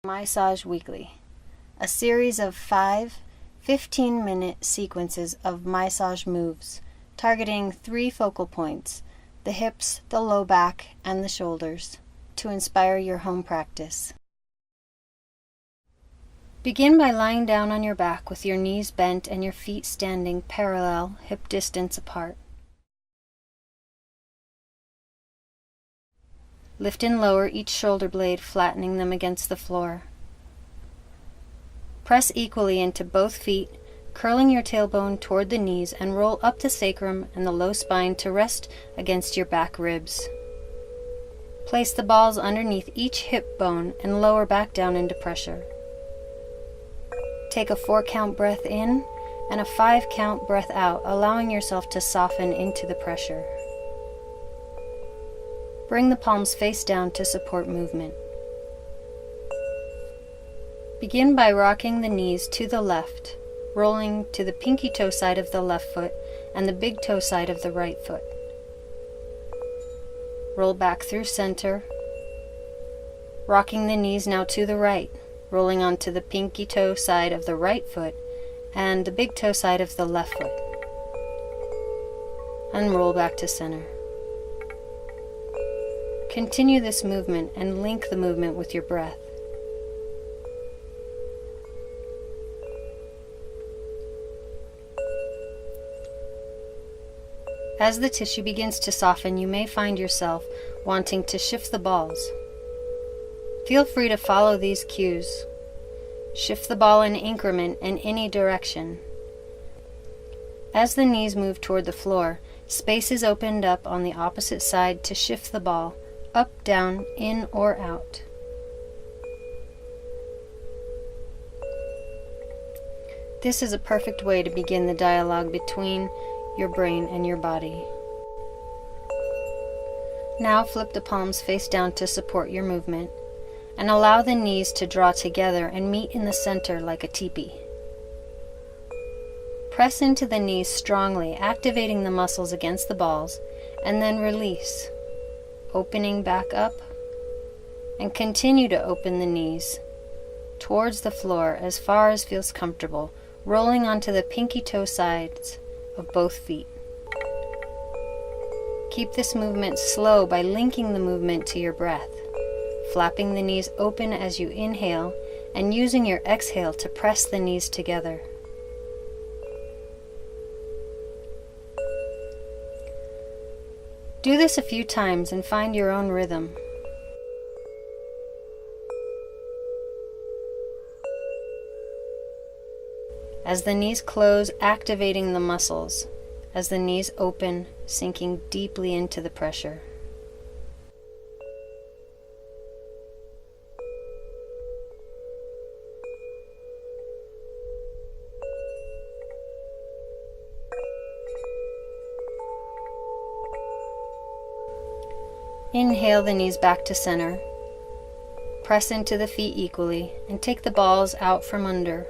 Myssage Weekly, a series of 5 15-minute sequences of Myssage moves targeting 3 focal points, the hips, the low back, and the shoulders, to inspire your home practice. Begin by lying down on your back with your knees bent and your feet standing parallel, hip distance apart. Lift and lower each shoulder blade, flattening them against the floor. Press equally into both feet, curling your tailbone toward the knees, and roll up the sacrum and the low spine to rest against your back ribs. Place the balls underneath each hip bone and lower back down into pressure. Take a 4-count breath in and a 5-count breath out, allowing yourself to soften into the pressure. Bring the palms face down to support movement. Begin by rocking the knees to the left, rolling to the pinky toe side of the left foot and the big toe side of the right foot. Roll back through center, rocking the knees now to the right, rolling onto the pinky toe side of the right foot and the big toe side of the left foot. And roll back to center. Continue this movement and link the movement with your breath. As the tissue begins to soften, you may find yourself wanting to shift the balls. Feel free to follow these cues. Shift the ball in increment in any direction. As the knees move toward the floor, space is opened up on the opposite side to shift the ball up, down, in, or out. This is a perfect way to begin the dialogue between your brain and your body. Now flip the palms face down to support your movement, and allow the knees to draw together and meet in the center like a teepee. Press into the knees strongly, activating the muscles against the balls, and then release, opening back up, and continue to open the knees towards the floor as far as feels comfortable, rolling onto the pinky toe sides of both feet. Keep this movement slow by linking the movement to your breath, flapping the knees open as you inhale and using your exhale to press the knees together. Do this a few times and find your own rhythm. As the knees close, activating the muscles. As the knees open, sinking deeply into the pressure. Inhale the knees back to center. Press into the feet equally and take the balls out from under.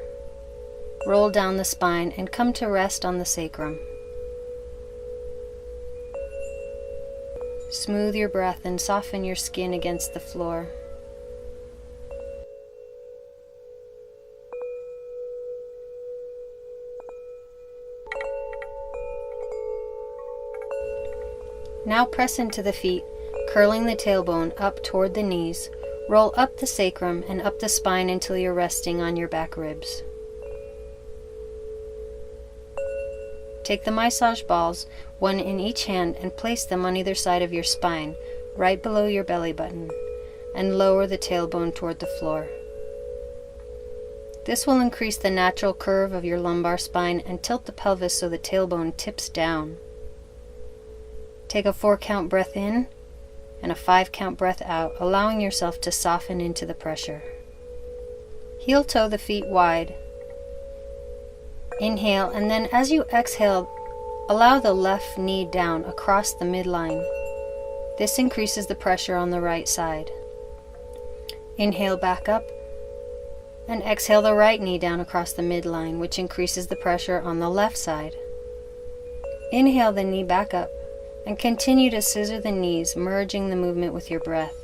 Roll down the spine and come to rest on the sacrum. Smooth your breath and soften your skin against the floor. Now press into the feet, curling the tailbone up toward the knees. Roll up the sacrum and up the spine until you're resting on your back ribs. Take the Myssage balls, one in each hand, and place them on either side of your spine, right below your belly button, and lower the tailbone toward the floor. This will increase the natural curve of your lumbar spine and tilt the pelvis so the tailbone tips down. Take a 4-count breath in and a 5-count breath out, allowing yourself to soften into the pressure. Heel toe the feet wide. Inhale, and then as you exhale, allow the left knee down across the midline. This increases the pressure on the right side. Inhale back up, and exhale the right knee down across the midline, which increases the pressure on the left side. Inhale the knee back up, and continue to scissor the knees, merging the movement with your breath.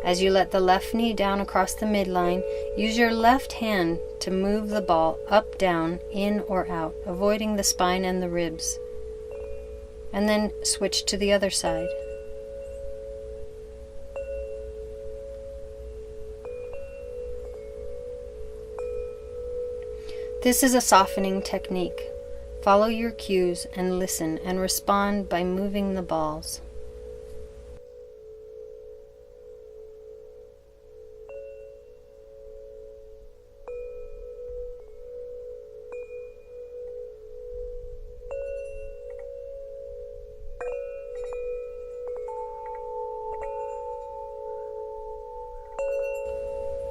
As you let the left knee down across the midline, use your left hand to move the ball up, down, in, or out, avoiding the spine and the ribs. And then switch to the other side. This is a softening technique. Follow your cues and listen and respond by moving the balls.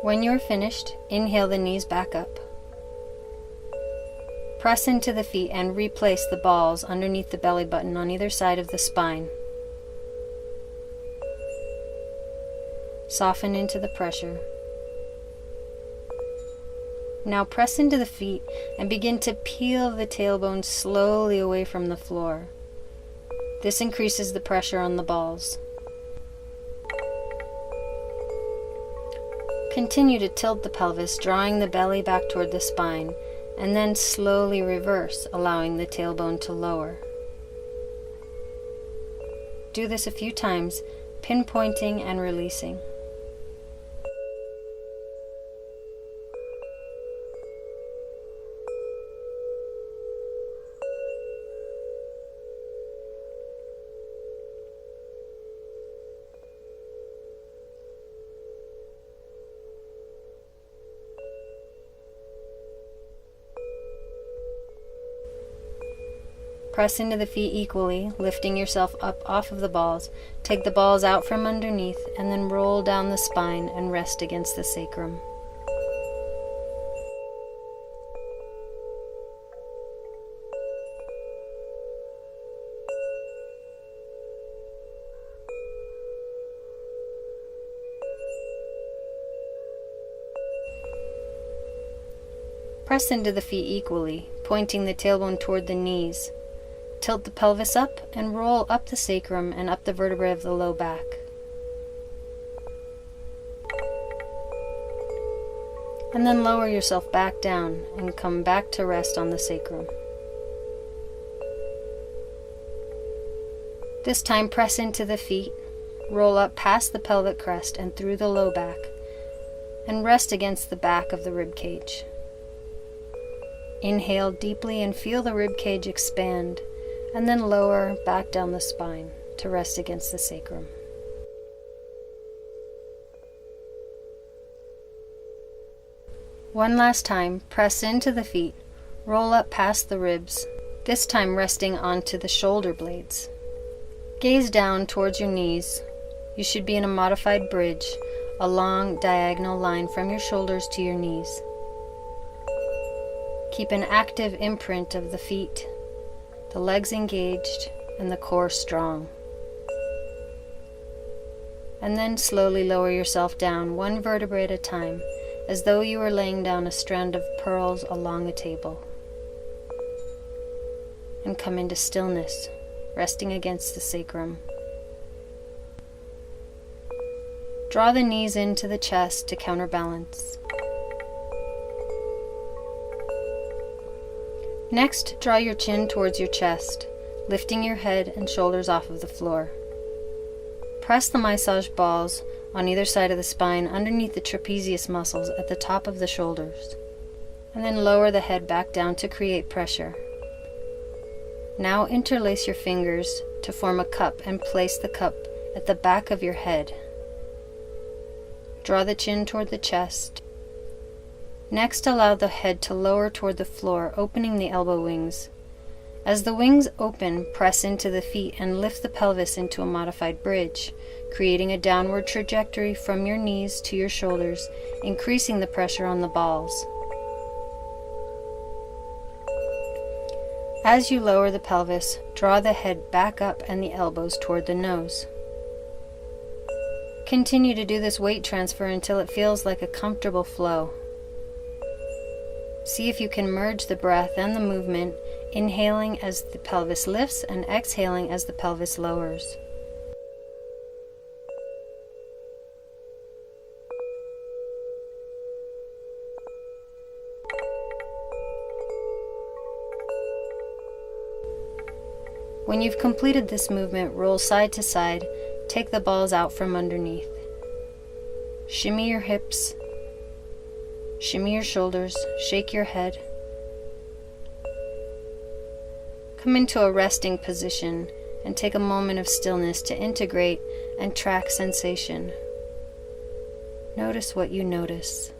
When you're finished, inhale the knees back up. Press into the feet and replace the balls underneath the belly button on either side of the spine. Soften into the pressure. Now press into the feet and begin to peel the tailbone slowly away from the floor. This increases the pressure on the balls. Continue to tilt the pelvis, drawing the belly back toward the spine, and then slowly reverse, allowing the tailbone to lower. Do this a few times, pinpointing and releasing. Press into the feet equally, lifting yourself up off of the balls. Take the balls out from underneath and then roll down the spine and rest against the sacrum. Press into the feet equally, pointing the tailbone toward the knees. Tilt the pelvis up and roll up the sacrum and up the vertebrae of the low back. And then lower yourself back down and come back to rest on the sacrum. This time press into the feet, roll up past the pelvic crest and through the low back, and rest against the back of the rib cage. Inhale deeply and feel the rib cage expand, and then lower back down the spine to rest against the sacrum. One last time, press into the feet, roll up past the ribs, this time resting onto the shoulder blades. Gaze down towards your knees. You should be in a modified bridge, a long diagonal line from your shoulders to your knees. Keep an active imprint of the feet, the legs engaged, and the core strong. And then slowly lower yourself down one vertebrae at a time, as though you were laying down a strand of pearls along a table. And come into stillness, resting against the sacrum. Draw the knees into the chest to counterbalance. Next, draw your chin towards your chest, lifting your head and shoulders off of the floor. Press the Myssage balls on either side of the spine underneath the trapezius muscles at the top of the shoulders, and then lower the head back down to create pressure. Now interlace your fingers to form a cup and place the cup at the back of your head. Draw the chin toward the chest. Next, allow the head to lower toward the floor, opening the elbow wings. As the wings open, press into the feet and lift the pelvis into a modified bridge, creating a downward trajectory from your knees to your shoulders, increasing the pressure on the balls. As you lower the pelvis, draw the head back up and the elbows toward the nose. Continue to do this weight transfer until it feels like a comfortable flow. See if you can merge the breath and the movement, inhaling as the pelvis lifts and exhaling as the pelvis lowers. When you've completed this movement, roll side to side. Take the balls out from underneath. Shimmy your hips. Shimmy your shoulders. Shake your head. Come into a resting position and take a moment of stillness to integrate and track sensation. Notice what you notice.